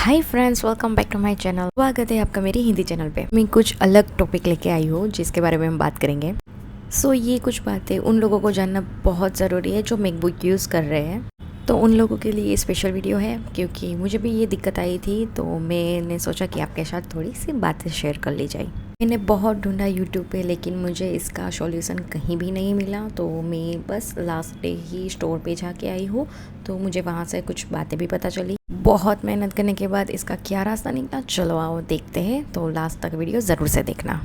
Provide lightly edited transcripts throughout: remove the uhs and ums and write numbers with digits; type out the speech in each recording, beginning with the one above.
Hi friends, welcome back to my channel. स्वागत है आपका मेरे हिंदी चैनल पे। मैं कुछ अलग टॉपिक लेके आई हूँ जिसके बारे में हम बात करेंगे। ये कुछ बातें उन लोगों को जानना बहुत ज़रूरी है जो मैकबुक यूज़ कर रहे हैं। तो उन लोगों के लिए ये स्पेशल वीडियो है क्योंकि मुझे भी ये दिक्कत आई थी, तो मैंने सोचा कि आपके साथ थोड़ी सी बातें शेयर कर ली जाए। मैंने बहुत ढूंढा यूट्यूब पे, लेकिन मुझे इसका सॉल्यूशन कहीं भी नहीं मिला। तो मैं बस लास्ट डे ही स्टोर पे जाके आई हूँ, तो मुझे वहाँ से कुछ बातें भी पता चली। बहुत मेहनत करने के बाद इसका क्या रास्ता निकला, चलो आओ देखते हैं। तो लास्ट तक वीडियो ज़रूर से देखना।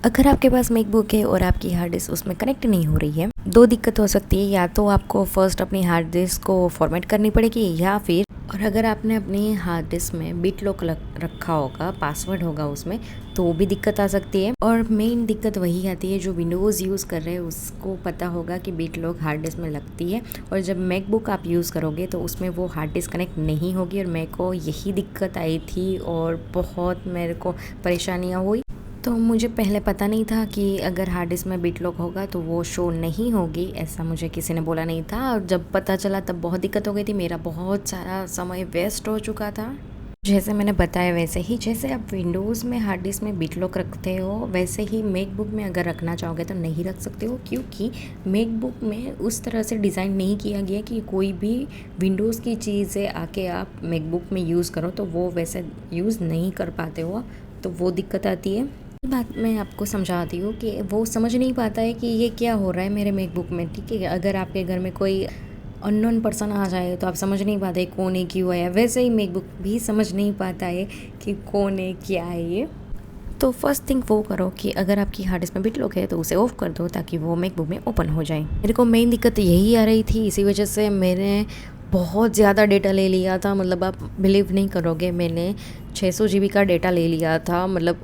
अगर आपके पास मैकबुक है और आपकी हार्ड डिस्क उसमें कनेक्ट नहीं हो रही है, दो दिक्कत हो सकती है। या तो आपको फर्स्ट अपनी हार्ड डिस्क को फॉर्मेट करनी पड़ेगी, या फिर और अगर आपने अपनी हार्ड डिस्क में बिट लॉक रखा होगा, पासवर्ड होगा उसमें, तो वो भी दिक्कत आ सकती है। और मेन दिक्कत वही आती है जो विंडोज़ यूज़ कर रहे हैं उसको पता होगा कि बिट लॉक हार्ड डिस्क में लगती है, और जब मैकबुक आप यूज़ करोगे तो उसमें वो हार्ड डिस्क कनेक्ट नहीं होगी। और मेरे को यही दिक्कत आई थी और बहुत मेरे को परेशानियाँ हुई। तो मुझे पहले पता नहीं था कि अगर हार्ड डिस्क में बिट लॉक होगा तो वो शो नहीं होगी, ऐसा मुझे किसी ने बोला नहीं था। और जब पता चला तब बहुत दिक्कत हो गई थी, मेरा बहुत सारा समय वेस्ट हो चुका था। जैसे मैंने बताया वैसे ही, जैसे आप विंडोज़ में हार्ड डिस्क में बिट लॉक रखते हो, वैसे ही मैकबुक में अगर रखना चाहोगे तो नहीं रख सकते हो, क्योंकि मैकबुक में उस तरह से डिज़ाइन नहीं किया गया कि कोई भी विंडोज़ की चीज़ें आके आप मैकबुक में यूज़ करो, तो वो वैसे यूज़ नहीं कर पाते हो, तो वो दिक्कत आती है। बात मैं आपको समझाती हूँ कि वो समझ नहीं पाता है कि ये क्या हो रहा है मेरे मैकबुक में। ठीक है, अगर आपके घर में कोई अननोन पर्सन आ जाए तो आप समझ नहीं पाते कौन है, क्यों है। वैसे ही मैकबुक भी समझ नहीं पाता है कि कौन है, क्या है ये। तो फर्स्ट थिंग वो करो कि अगर आपकी हार्ड डिस्क में बिट लॉक है तो उसे ऑफ कर दो, ताकि वो मैकबुक में ओपन हो जाए। मेरे को मेन दिक्कत यही आ रही थी, इसी वजह से मैंने बहुत ज़्यादा डेटा ले लिया था। मतलब आप बिलीव नहीं करोगे, मैंने 600 GB का डेटा ले लिया था। मतलब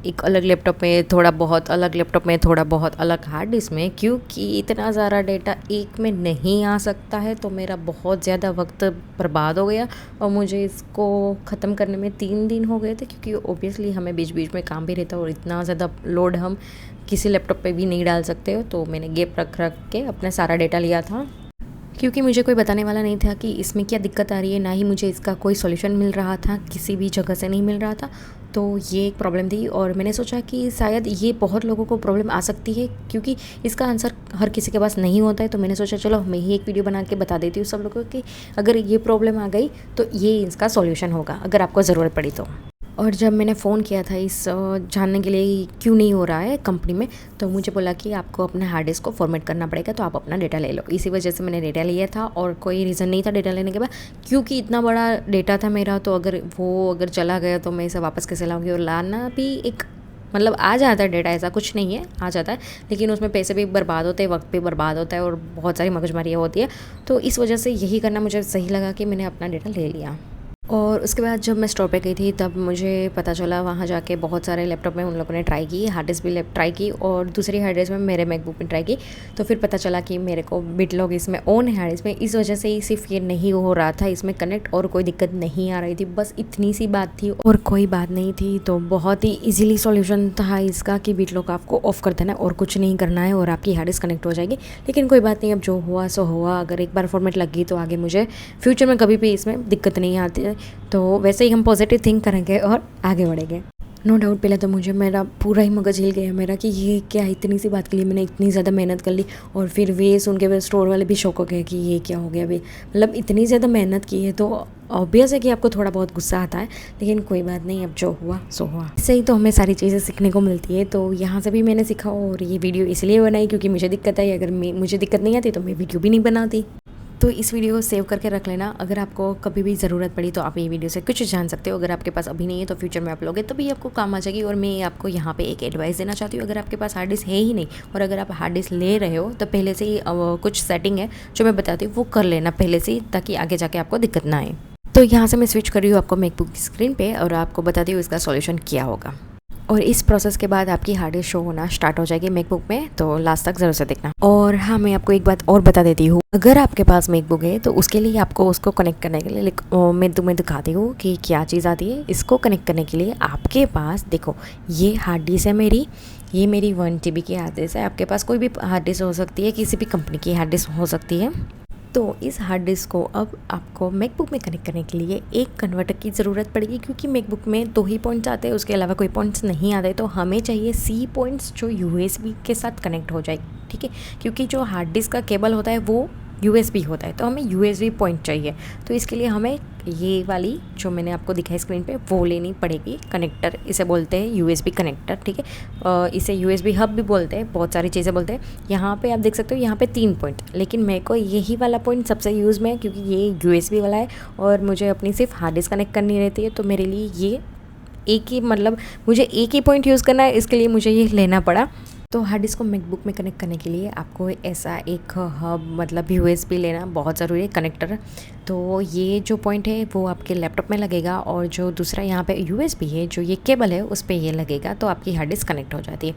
एक अलग लैपटॉप में थोड़ा बहुत, अलग लैपटॉप में थोड़ा बहुत, अलग हार्ड डिस्क में, क्योंकि इतना ज़्यादा डेटा एक में नहीं आ सकता है। तो मेरा बहुत ज़्यादा वक्त बर्बाद हो गया और मुझे इसको ख़त्म करने में 3 दिन हो गए थे, क्योंकि ओबियसली हमें बीच बीच में काम भी रहता है और इतना ज़्यादा लोड हम किसी लैपटॉप पे भी नहीं डाल सकते हो। तो मैंने गैप रख के अपना सारा डेटा लिया था, क्योंकि मुझे कोई बताने वाला नहीं था कि इसमें क्या दिक्कत आ रही है, ना ही मुझे इसका कोई सॉल्यूशन मिल रहा था, किसी भी जगह से नहीं मिल रहा था। तो ये एक प्रॉब्लम थी और मैंने सोचा कि शायद ये बहुत लोगों को प्रॉब्लम आ सकती है, क्योंकि इसका आंसर हर किसी के पास नहीं होता है। तो मैंने सोचा चलो मैं ही एक वीडियो बना के बता देती हूँ सब लोगों को कि अगर ये प्रॉब्लम आ गई तो ये इसका सॉल्यूशन होगा, अगर आपको ज़रूरत पड़ी तो। और जब मैंने फ़ोन किया था इस जानने के लिए क्यों नहीं हो रहा है कंपनी में, तो मुझे बोला कि आपको अपने हार्ड डिस्क को फॉर्मेट करना पड़ेगा, तो आप अपना डेटा ले लो। इसी वजह से मैंने डेटा लिया था और कोई रीज़न नहीं था डेटा लेने के बाद, क्योंकि इतना बड़ा डेटा था मेरा। तो अगर चला गया तो मैं इसे वापस कैसे लाऊंगी। और लाना भी एक मतलब आ जाता है डेटा, ऐसा कुछ नहीं है, आ जाता है, लेकिन उसमें पैसे भी बर्बाद होते हैं, वक्त भी बर्बाद होता है और बहुत सारी मगजमारियाँ होती है। तो इस वजह से यही करना मुझे सही लगा कि मैंने अपना डेटा ले लिया। और उसके बाद जब मैं स्टोर पे गई थी तब मुझे पता चला, वहाँ जाके बहुत सारे लैपटॉप में उन लोगों ने ट्राई की, हार्ड डिस्क भी ट्राई की और दूसरी हार्ड डिस्क में मेरे मैकबुक में ट्राई की। तो फिर पता चला कि मेरे को बिट लॉक इसमें ऑन है हार्ड डिस्क में, इस वजह से ही सिर्फ ये नहीं हो रहा था इसमें कनेक्ट, और कोई दिक्कत नहीं आ रही थी। बस इतनी सी बात थी और कोई बात नहीं थी। तो बहुत ही ईजिली सॉल्यूशन था इसका कि बिट लॉक आपको ऑफ कर देना है और कुछ नहीं करना है और आपकी हार्ड डिस्क कनेक्ट हो जाएगी। लेकिन कोई बात नहीं, अब जो हुआ सो हुआ। अगर एक बार फॉर्मेट लग गई तो आगे मुझे फ्यूचर में कभी भी इसमें दिक्कत नहीं आती है। तो वैसे ही हम पॉजिटिव थिंक करेंगे और आगे बढ़ेंगे। नो डाउट पहले तो मुझे मेरा पूरा ही मगज हिल गया मेरा कि ये क्या, इतनी सी बात के लिए मैंने इतनी ज़्यादा मेहनत कर ली। और फिर वे सुन के स्टोर वाले भी शौक हो गए कि ये क्या हो गया भाई, मतलब इतनी ज़्यादा मेहनत की है तो ऑब्वियस है कि आपको थोड़ा बहुत गुस्सा आता है। लेकिन कोई बात नहीं, अब जो हुआ सो हुआ। इससे ही तो हमें सारी चीज़ें सीखने को मिलती है। तो यहाँ से भी मैंने सीखा और ये वीडियो इसलिए बनाई क्योंकि मुझे दिक्कत आई। अगर मुझे दिक्कत नहीं आती तो मैं वीडियो भी नहीं बनाती। तो इस वीडियो को सेव करके रख लेना, अगर आपको कभी भी ज़रूरत पड़ी तो आप ये वीडियो से कुछ जान सकते हो। अगर आपके पास अभी नहीं है तो फ्यूचर में आप लोगे तो भी आपको काम आ जाएगी। और मैं आपको यहाँ पे एक एडवाइस देना चाहती हूँ, अगर आपके पास हार्ड डिस्क है ही नहीं और अगर आप हार्ड डिस्क ले रहे हो तो पहले से ही कुछ सेटिंग है जो मैं बताती हूँ वो कर लेना पहले से ही, ताकि आगे जाके आपको दिक्कत ना आए। तो यहाँ से मैं स्विच कर रही हूँ आपको मैकबुक की स्क्रीन पे और आपको बताती हूँ इसका सॉल्यूशन क्या होगा। और इस प्रोसेस के बाद आपकी हार्ड डिस्क शो होना स्टार्ट हो जाएगी मैकबुक में, तो लास्ट तक ज़रूर से देखना। और हाँ, मैं आपको एक बात और बता देती हूँ, अगर आपके पास मैकबुक है तो उसके लिए आपको उसको कनेक्ट करने के लिए मैं तुम्हें दिखाती हूँ कि क्या चीज़ आती है। इसको कनेक्ट करने के लिए आपके पास देखो, ये हार्ड डिस्क है मेरी, ये मेरी 1 TB की हार्ड डिस्क है। आपके पास कोई भी हार्ड डिस्क हो सकती है, किसी भी कंपनी की हार्ड डिस्क हो सकती है। तो इस हार्ड डिस्क को अब आपको मैकबुक में कनेक्ट करने के लिए एक कन्वर्टर की ज़रूरत पड़ेगी, क्योंकि मैकबुक में 2 ही पॉइंट्स आते हैं, उसके अलावा कोई पॉइंट्स नहीं आते। तो हमें चाहिए C पॉइंट्स जो USB के साथ कनेक्ट हो जाए, ठीक है, क्योंकि जो हार्ड डिस्क का केबल होता है वो USB होता है, तो हमें USB पॉइंट चाहिए। तो इसके लिए हमें ये वाली जो मैंने आपको दिखाई स्क्रीन पे वो लेनी पड़ेगी कनेक्टर, इसे बोलते हैं USB कनेक्टर, ठीक है। इसे USB हब भी बोलते हैं, बहुत सारी चीज़ें बोलते हैं। यहाँ पे आप देख सकते हो यहाँ पे 3 पॉइंट, लेकिन मेरे को यही वाला पॉइंट सबसे यूज़ में है, क्योंकि ये USB वाला है और मुझे अपनी सिर्फ हार्ड डिस्क कनेक्ट करनी रहती है। तो मेरे लिए ये एक ही, मतलब मुझे एक ही पॉइंट यूज़ करना है, इसके लिए मुझे ये लेना पड़ा। तो हार्ड डिस्क को मैकबुक में कनेक्ट करने के लिए आपको ऐसा एक हब, मतलब USB लेना बहुत ज़रूरी है, कनेक्टर। तो ये जो पॉइंट है वो आपके लैपटॉप में लगेगा, और जो दूसरा यहाँ पे USB है, जो ये केबल है, उस पर ये लगेगा, तो आपकी हार्ड डिस्क कनेक्ट हो जाती है।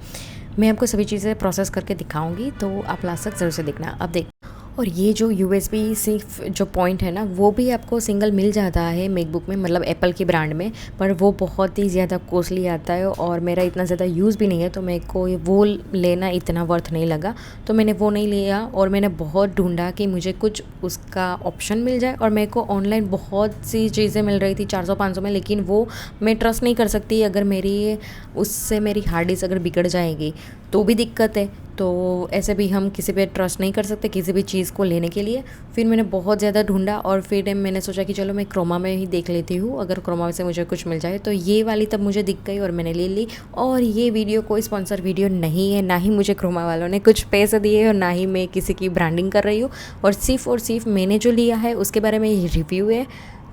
मैं आपको सभी चीज़ें प्रोसेस करके दिखाऊंगी, तो आप लास्ट तक ज़रूर से देखना। अब देख, और ये जो USB सिर्फ जो पॉइंट है ना, वो भी आपको सिंगल मिल जाता है मैकबुक में, मतलब एप्पल की ब्रांड में, पर वो बहुत ही ज़्यादा कॉस्टली आता है और मेरा इतना ज़्यादा यूज़ भी नहीं है, तो मेरे को वो लेना इतना वर्थ नहीं लगा, तो मैंने वो नहीं लिया। और मैंने बहुत ढूंढा कि मुझे कुछ उसका ऑप्शन मिल जाए, और मेरे को ऑनलाइन बहुत सी चीज़ें मिल रही थी 400-500 में, लेकिन वो मैं ट्रस्ट नहीं कर सकती। अगर उससे मेरी हार्ड डिस्क अगर बिगड़ जाएगी तो भी दिक्कत है। तो ऐसे भी हम किसी पे ट्रस्ट नहीं कर सकते किसी भी चीज़ को लेने के लिए। फिर मैंने बहुत ज़्यादा ढूंढा, और फिर मैंने सोचा कि चलो मैं क्रोमा में ही देख लेती हूँ, अगर क्रोमा से मुझे कुछ मिल जाए। तो ये वाली तब मुझे दिख गई और मैंने ले ली। और ये वीडियो कोई स्पॉन्सर वीडियो नहीं है, ना ही मुझे क्रोमा वालों ने कुछ पैसे दिए और ना ही मैं किसी की ब्रांडिंग कर रही हूँ, और सिर्फ मैंने जो लिया है उसके बारे में ये रिव्यू है।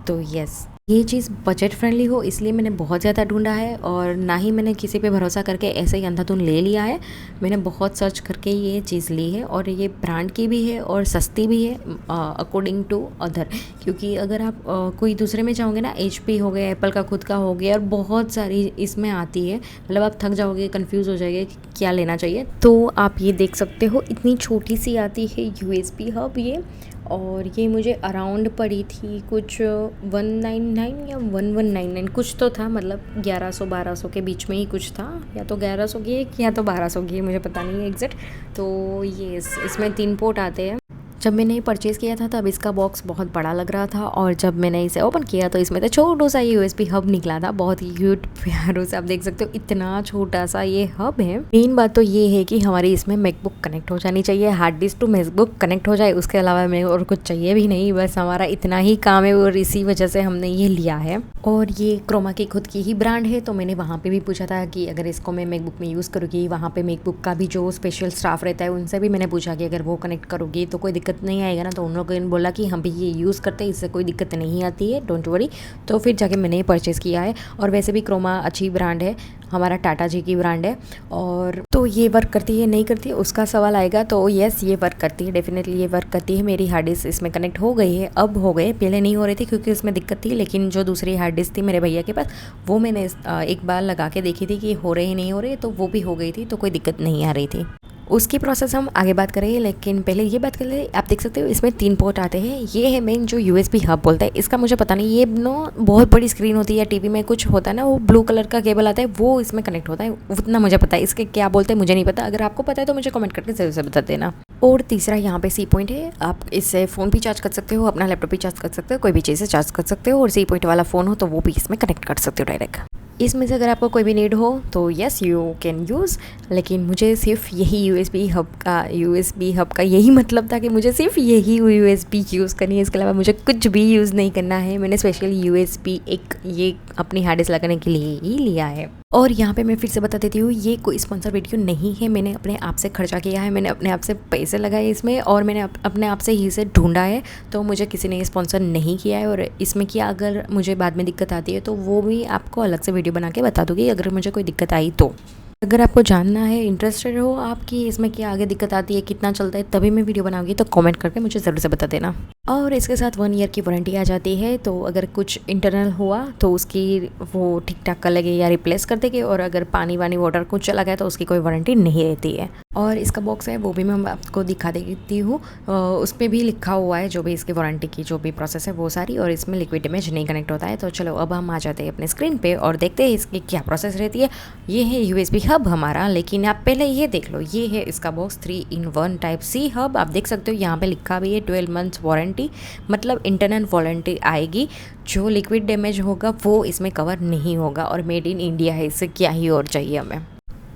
तो यस, ये चीज़ बजट फ्रेंडली हो इसलिए मैंने बहुत ज़्यादा ढूंढा है, और ना ही मैंने किसी पे भरोसा करके ऐसे ही अंधाधुन ले लिया है। मैंने बहुत सर्च करके ये चीज़ ली है, और ये ब्रांड की भी है और सस्ती भी है अकॉर्डिंग टू अदर। क्योंकि अगर आप कोई दूसरे में जाओगे ना, HP हो गया, एप्पल का खुद का हो गया, और बहुत सारी इसमें आती है, मतलब आप थक जाओगे, कन्फ्यूज़ हो जाएंगे कि क्या लेना चाहिए। तो आप ये देख सकते हो, इतनी छोटी सी आती है USB हब ये, और ये मुझे अराउंड पड़ी थी कुछ 199 या 1199 कुछ तो था, मतलब 1100-1200 के बीच में ही कुछ था, या तो 1100 की या तो 1200 की, मुझे पता नहीं है एग्जैक्ट। तो ये इसमें 3 पोर्ट आते हैं। जब मैंने ये परचेज़ किया था तब इसका बॉक्स बहुत बड़ा लग रहा था, और जब मैंने इसे ओपन किया तो इसमें तो छोटा सा ये USB हब निकला था, बहुत ही क्यूट प्यारों से। आप देख सकते हो इतना छोटा सा ये हब है। मेन बात तो ये है कि हमारी इसमें मैकबुक कनेक्ट हो जानी चाहिए, hard disk to MacBook connect हो जाए, उसके अलावा हमें और कुछ चाहिए भी नहीं, बस हमारा इतना ही काम है, और इसी वजह से हमने ये लिया है। और ये क्रोमा की खुद की ही ब्रांड है, तो मैंने वहाँ पर भी पूछा था कि अगर इसको मैं मैकबुक में यूज़ करूँगी, वहाँ पर मैकबुक का भी जो स्पेशल स्टाफ रहता है उनसे भी मैंने पूछा कि अगर वो कनेक्ट करोगी तो कोई दिक्कत नहीं आएगा ना। तो उन लोगों ने बोला कि हम भी ये यूज़ करते हैं, इससे कोई दिक्कत नहीं आती है, डोंट वरी। तो फिर जाके मैंने ये परचेज़ किया है। और वैसे भी क्रोमा अच्छी ब्रांड है, हमारा टाटा जी की ब्रांड है। और तो ये वर्क करती है नहीं करती है उसका सवाल आएगा, तो यस ये वर्क करती है, डेफिनेटली ये वर्क करती है। मेरी हार्ड डिस्क इसमें कनेक्ट हो गई है, अब हो गए, पहले नहीं हो रही थी क्योंकि उसमें दिक्कत थी। लेकिन जो दूसरी हार्ड डिस्क थी मेरे भैया के पास, वो मैंने एक बार लगा के देखी थी कि हो रहे नहीं हो रहे, तो वो भी हो गई थी, तो कोई दिक्कत नहीं आ रही थी। उसकी प्रोसेस हम आगे बात करेंगे, लेकिन पहले ये बात कर ले। आप देख सकते हो इसमें 3 पोर्ट आते हैं। ये है मेन जो USB हब बोलता है, इसका मुझे पता नहीं, ये नो बहुत बड़ी स्क्रीन होती है, टीवी में कुछ होता है ना, वो ब्लू कलर का केबल आता है, वो इसमें कनेक्ट होता है, उतना मुझे पता है। इसके क्या बोलते हैं मुझे नहीं पता, अगर आपको पता है तो मुझे कमेंट करके जरूर से बता देना। और तीसरा यहाँ पे C पॉइंट है, आप इससे फ़ोन भी चार्ज कर सकते हो, अपना लैपटॉप भी चार्ज कर सकते हो, कोई भी चीज़ से चार्ज कर सकते हो, और C पॉइंट वाला फ़ोन हो तो वो भी इसमें कनेक्ट कर सकते हो डायरेक्ट। इसमें से अगर आपको कोई भी नीड हो तो यस यू कैन यूज़, लेकिन मुझे सिर्फ यही USB हब का यही मतलब था कि मुझे सिर्फ यही USB यूज़ करनी है, इसके अलावा मुझे कुछ भी यूज़ नहीं करना है। मैंने स्पेशल USB एक ये अपनी हार्ड डिस्क लगाने के लिए ही लिया है। और यहाँ पे मैं फिर से बता देती हूँ, ये कोई स्पॉन्सर वीडियो नहीं है, मैंने अपने आप से खर्चा किया है, मैंने अपने आप से पैसे लगाए इसमें, और मैंने अपने आप से ही इसे ढूंढा है, तो मुझे किसी ने स्पॉन्सर नहीं किया है। और इसमें क्या अगर मुझे बाद में दिक्कत आती है तो वो भी आपको अलग से वीडियो बना के बता दूँगी अगर मुझे कोई दिक्कत आई तो। अगर आपको जानना है, इंटरेस्टेड हो आपकी इसमें क्या आगे दिक्कत आती है, कितना चलता है, तभी मैं वीडियो बनाऊँगी, तो कमेंट करके मुझे ज़रूर से बता देना। और इसके साथ 1 ईयर की वारंटी आ जाती है। तो अगर कुछ इंटरनल हुआ तो उसकी वो ठीक ठाक कर लेगी या रिप्लेस कर देगी, और अगर पानी वानी वाटर कुछ चला गया तो उसकी कोई वारंटी नहीं रहती है। और इसका बॉक्स है वो भी मैं आपको दिखा देती हूँ, उस पर भी लिखा हुआ है जो भी इसकी वारंटी की जो भी प्रोसेस है वो सारी, और इसमें लिक्विड डैमेज नहीं कनेक्ट होता है। तो चलो अब हम आ जाते हैं अपने स्क्रीन पे और देखते हैं इसकी क्या प्रोसेस रहती है। ये है USB हब हमारा, लेकिन आप पहले ये देख लो, ये है इसका box 3-in-1 type C hub. आप देख सकते हो यहाँ पे लिखा भी है 12 मंथ्स वारंटी, मतलब इंटरनल वारंटी आएगी। जो लिक्विड डैमेज होगा वो इसमें कवर नहीं होगा, और मेड इन इंडिया है, इससे क्या ही और चाहिए हमें।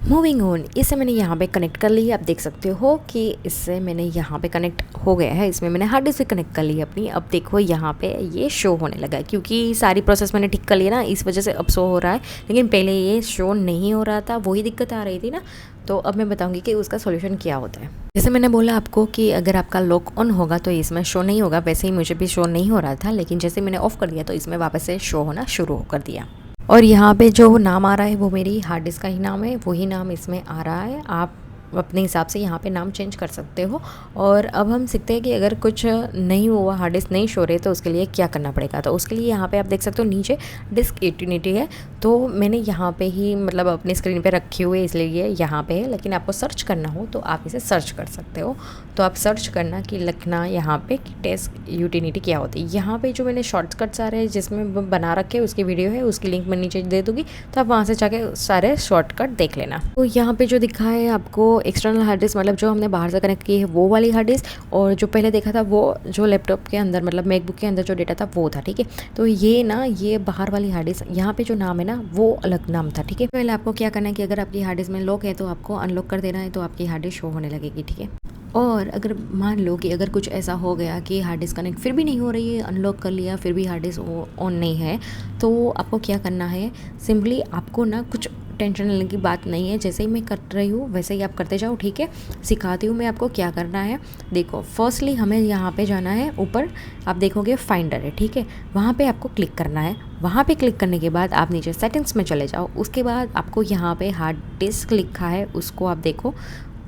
मूविंग ऑन, इसे मैंने यहाँ पे कनेक्ट कर ली है। आप देख सकते हो कि इससे मैंने यहाँ पे कनेक्ट हो गया है, इसमें मैंने हार्ड डिस्क भी कनेक्ट कर ली है अपनी। अब देखो यहाँ पे ये शो होने लगा है, क्योंकि सारी प्रोसेस मैंने ठीक कर लिया ना, इस वजह से अब शो हो रहा है। लेकिन पहले ये शो नहीं हो रहा था, वही दिक्कत आ रही थी ना। तो अब मैं बताऊंगी कि उसका सॉल्यूशन क्या होता है। जैसे मैंने बोला आपको कि अगर आपका लॉक ऑन होगा तो इसमें शो नहीं होगा, वैसे ही मुझे भी शो नहीं हो रहा था, लेकिन जैसे मैंने ऑफ कर दिया तो इसमें वापस से शो होना शुरू कर दिया। और यहाँ पे जो नाम आ रहा है वो मेरी हार्ड डिस्क का ही नाम है, वही नाम इसमें आ रहा है। आप अपने हिसाब से यहाँ पे नाम चेंज कर सकते हो। और अब हम सीखते हैं कि अगर कुछ नहीं हुआ, हार्ड डिस्क नहीं शो रहे, तो उसके लिए क्या करना पड़ेगा। तो उसके लिए यहाँ पे आप देख सकते हो नीचे डिस्क 1880 है, तो मैंने यहाँ पे ही मतलब अपनी स्क्रीन पे रखी हुई है, इसलिए ये यहाँ पे है। लेकिन आपको सर्च करना हो तो आप इसे सर्च कर सकते हो। तो आप सर्च करना कि लिखना यहाँ पे कि डिस्क यूटिलिटी क्या होती है। यहाँ पे जो मैंने शॉर्टकट्स आ रहे हैं जिसमें बना रखे उसकी वीडियो है, उसकी लिंक मैं नीचे दे दूँगी, तो आप वहाँ से जाके सारे शॉर्टकट देख लेना। तो यहाँ पे जो दिखा है आपको एक्सटर्नल हार्ड डिस्क, मतलब जो हमने बाहर से कनेक्ट की है वो वाली हार्ड डिस्क, और जो पहले देखा था वो जो लैपटॉप के अंदर मतलब मैकबुक के अंदर जो डेटा था वो था, ठीक है। तो ये ना ये बाहर वाली हार्ड डिस्क, यहाँ पे जो नाम है ना वो अलग नाम था, ठीक है। पहले आपको क्या करना है कि अगर आपकी हार्ड डिस्क में लॉक है तो आपको अनलॉक कर देना है, तो आपकी हार्ड डिस्क शो होने लगेगी, ठीक है। और अगर मान लो कि अगर कुछ ऐसा हो गया कि हार्ड डिस्क कनेक्ट फिर भी नहीं हो रही है, अनलॉक कर लिया फिर भी हार्ड डिस्क ऑन नहीं है, तो आपको क्या करना है, सिंपली आपको ना कुछ टेंशन लेने की बात नहीं है। जैसे ही मैं कर रही हूँ वैसे ही आप करते जाओ, ठीक है। सिखाती हूँ मैं आपको क्या करना है। देखो फर्स्टली हमें यहाँ पे जाना है, ऊपर आप देखोगे फाइंडर है, ठीक है। वहाँ पे आपको क्लिक करना है। वहाँ पे क्लिक करने के बाद आप नीचे सेटिंग्स में चले जाओ। उसके बाद आपको यहाँ पे हार्ड डिस्क लिखा है, उसको आप देखो,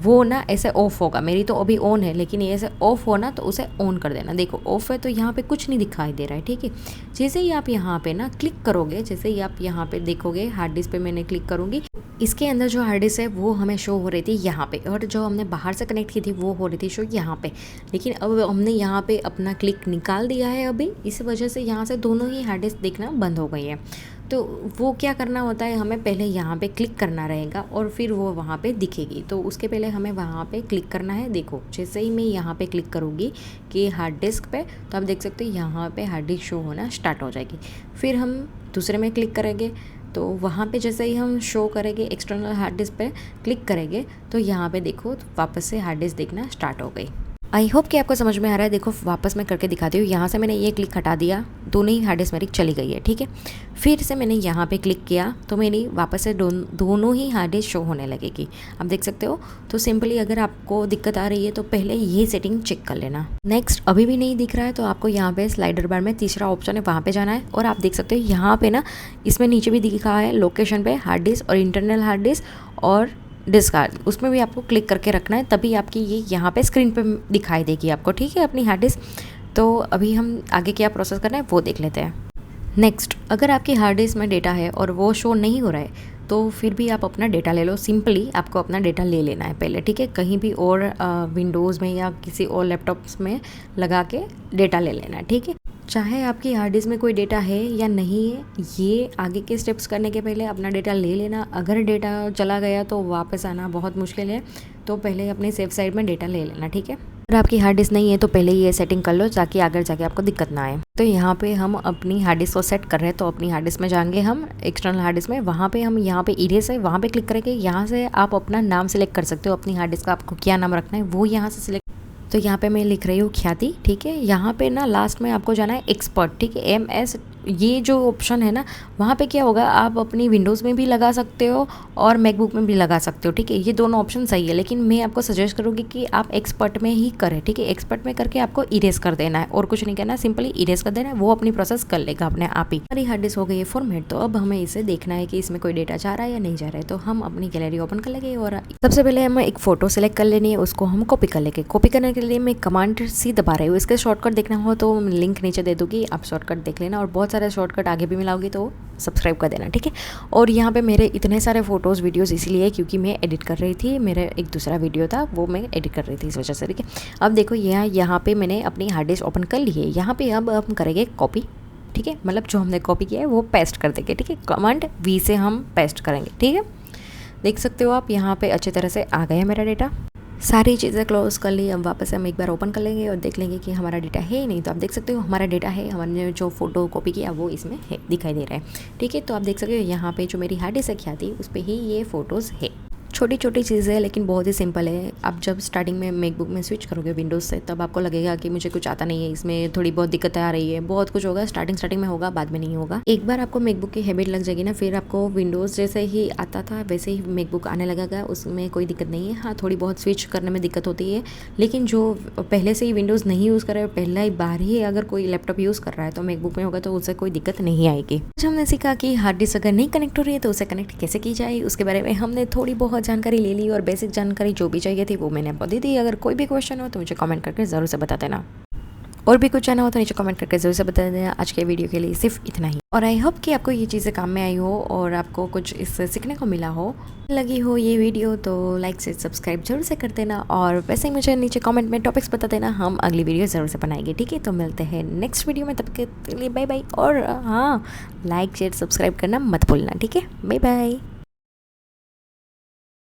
वो ना ऐसे ऑफ होगा। मेरी तो अभी ऑन है, लेकिन ये ऐसे ऑफ हो ना तो उसे ऑन कर देना। देखो ऑफ है तो यहाँ पे कुछ नहीं दिखाई दे रहा है, ठीक है। जैसे ही आप यहाँ पे ना क्लिक करोगे, जैसे ही आप यहाँ पे देखोगे हार्ड डिस्क पे मैंने क्लिक करूँगी, इसके अंदर जो हार्ड डिस्क है वो हमें शो हो रही थी यहाँ पे, और जो हमने बाहर से कनेक्ट की थी वो हो रही थी शो यहाँ पे। लेकिन अब हमने यहाँ पे अपना क्लिक निकाल दिया है अभी, इस वजह से यहाँ से दोनों ही हार्ड डिस्क दिखना बंद हो गई है। तो वो क्या करना होता है, हमें पहले यहाँ पे क्लिक करना रहेगा और फिर वो वहाँ पे दिखेगी। तो उसके पहले हमें वहाँ पे क्लिक करना है। देखो जैसे ही मैं यहाँ पे क्लिक करूँगी कि हार्ड डिस्क पे, तो आप देख सकते हो यहाँ पे हार्ड डिस्क शो होना स्टार्ट हो जाएगी। फिर हम दूसरे में क्लिक करेंगे, तो वहाँ पे जैसे ही हम शो करेंगे एक्सटर्नल हार्ड डिस्क पे क्लिक करेंगे, तो यहाँ पे देखो वापस से हार्ड डिस्क दिखना स्टार्ट हो गई। आई होप कि आपको समझ में आ रहा है। देखो वापस मैं करके दिखाती हूँ। यहाँ से मैंने ये क्लिक हटा दिया, दोनों ही हार्ड डिस्क मेरी चली गई है, ठीक है। फिर से मैंने यहाँ पे क्लिक किया तो मेरी वापस से दोनों ही हार्ड डिस्क शो होने लगेगी, आप देख सकते हो। तो सिंपली अगर आपको दिक्कत आ रही है तो पहले ये सेटिंग चेक कर लेना। नेक्स्ट अभी भी नहीं दिख रहा है तो आपको यहाँ पे स्लाइडर बार में तीसरा ऑप्शन है, वहाँ पे जाना है। और आप देख सकते हो यहाँ पे ना इसमें नीचे भी दिखा है लोकेशन पे हार्ड डिस्क और इंटरनल हार्ड डिस्क और डिस्कार्ड, उसमें भी आपको क्लिक करके रखना है, तभी आपकी ये यहाँ पे स्क्रीन पे दिखाई देगी आपको, ठीक है, अपनी हार्ड डिस्क। तो अभी हम आगे क्या प्रोसेस करना है वो देख लेते हैं। नेक्स्ट, अगर आपकी हार्ड डिस्क में डेटा है और वो शो नहीं हो रहा है तो फिर भी आप अपना डेटा ले लो। सिंपली आपको अपना डेटा ले लेना है पहले, ठीक है। कहीं भी और विंडोज़ में या किसी और लैपटॉप्स में लगा के डेटा ले लेना है, ठीक है। चाहे आपकी हार्ड डिस्क में कोई डेटा है या नहीं है, ये आगे के स्टेप्स करने के पहले अपना डेटा ले लेना। अगर डेटा चला गया तो वापस आना बहुत मुश्किल है, तो पहले अपनी सेफ साइड में डेटा ले लेना, ठीक है। अगर आपकी हार्ड डिस्क नहीं है तो पहले ये सेटिंग कर लो ताकि आगे जाके आपको दिक्कत ना आए। तो यहाँ पे हम अपनी हार्ड डिस्क को सेट कर रहे हैं, तो अपनी हार्ड डिस्क में जाएंगे हम एक्सटर्नल हार्ड डिस्क में, वहाँ पे हम यहाँ पे इरेज है वहाँ पे क्लिक करेंगे। यहाँ से आप अपना नाम सेलेक्ट कर सकते हो, अपनी हार्ड डिस्क का आपको क्या नाम रखना है वो यहाँ से सिलेक्ट। तो यहाँ पे मैं लिख रही हूँ ख्याति, ठीक है। यहाँ पे ना लास्ट में आपको जाना है एक्सपर्ट, ठीक है, MS ये जो ऑप्शन है ना, वहाँ पे क्या होगा, आप अपनी विंडोज़ में भी लगा सकते हो और मैकबुक में भी लगा सकते हो, ठीक है। ये दोनों ऑप्शन सही है, लेकिन मैं आपको सजेस्ट करूँगी कि आप एक्सपर्ट में ही करें, ठीक है। एक्सपर्ट में करके आपको इरेज कर देना है और कुछ नहीं करना है, सिंपली इरेज कर देना है, वो अपनी प्रोसेस कर लेगा अपने आप ही। हमारी हार्ड डिस्क हो गई है फॉर्मेट, तो अब हमें इसे देखना है कि इसमें कोई डेटा जा रहा है या नहीं जा रहा है। तो हम अपनी गैलरी ओपन कर लेंगे और सबसे पहले हमें एक फ़ोटो सेलेक्ट कर लेनी है, उसको हम कॉपी कर लेंगे। कॉपी करने के लिए मैं कमांड सी दबा रही हूँ। इसके शॉर्टकट देखना हो तो लिंक नीचे दे दूँगी, आप शॉर्टकट देख लेना, और बहुत सारे शॉर्टकट आगे भी मिलाओगी तो सब्सक्राइब कर देना, ठीक है। और यहाँ पे मेरे इतने सारे फ़ोटोज़ वीडियोज़ इसीलिए क्योंकि मैं एडिट कर रही थी, मेरा एक दूसरा वीडियो था वो मैं एडिट कर रही थी इस वजह से, ठीक है। अब देखो यहाँ पे मैंने अपनी हार्ड डिस्क ओपन कर ली है। यहाँ पे अब हम करेंगे कॉपी, ठीक है, मतलब जो हमने कॉपी किया है वो पेस्ट कर देंगे, ठीक है। कमांड वी से हम पेस्ट करेंगे, ठीक है। देख सकते हो आप यहाँ पे अच्छी तरह से आ गया मेरा डेटा। सारी चीज़ें क्लोज कर ली। अब वापस हम एक बार ओपन कर लेंगे और देख लेंगे कि हमारा डेटा है ही नहीं। तो आप देख सकते हो हमारा डेटा है, हमने जो फोटो कॉपी किया वो इसमें है, दिखाई दे रहा है, ठीक है। तो आप देख सकते हो यहाँ पे जो मेरी हार्ड डिस्क थी उस पर ही ये फ़ोटोज़ है। छोटी छोटी चीज़ें लेकिन बहुत ही सिंपल है। आप जब स्टार्टिंग में मैकबुक में स्विच करोगे विंडोज़ से, तब आपको लगेगा कि मुझे कुछ आता नहीं है, इसमें थोड़ी बहुत दिक्कतें आ रही है, बहुत कुछ होगा, स्टार्टिंग में होगा, बाद में नहीं होगा। एक बार आपको मैकबुक की हैबिट लग जाएगी ना, फिर आपको विंडोज़ जैसे ही आता था वैसे ही मैकबुक आने लगेगा, उसमें कोई दिक्कत नहीं है। हाँ, थोड़ी बहुत स्विच करने में दिक्कत होती है, लेकिन जो पहले से ही विंडोज़ नहीं यूज़ कर रहे, पहला ही बार ही अगर कोई लैपटॉप यूज़ कर रहा है तो मैकबुक में होगा, तो उससे कोई दिक्कत नहीं आएगी। आज हमने सीखा कि हार्ड डिस्क अगर नहीं कनेक्ट हो रही है तो उसे कनेक्ट कैसे की जाए, उसके बारे में हमने थोड़ी बहुत जानकारी ले ली, और बेसिक जानकारी जो भी चाहिए थी वो मैंने आपको दे दी। अगर कोई भी क्वेश्चन हो तो मुझे कमेंट करके ज़रूर से बता देना, और भी कुछ जानना हो तो नीचे कमेंट करके ज़रूर से बता देना। आज के वीडियो के लिए सिर्फ इतना ही, और आई होप कि आपको ये चीज़ें काम में आई हो और आपको कुछ इससे सीखने को मिला हो। लगी हो ये वीडियो तो लाइक से सब्सक्राइब जरूर से कर देना, और वैसे ही मुझे नीचे कमेंट में टॉपिक्स बता देना, हम अगली वीडियो ज़रूर से बनाएंगे, ठीक है। तो मिलते हैं नेक्स्ट वीडियो में, तब के लिए बाय बाय। और हाँ, लाइक शेयर सब्सक्राइब करना मत भूलना, ठीक है। Bye bye.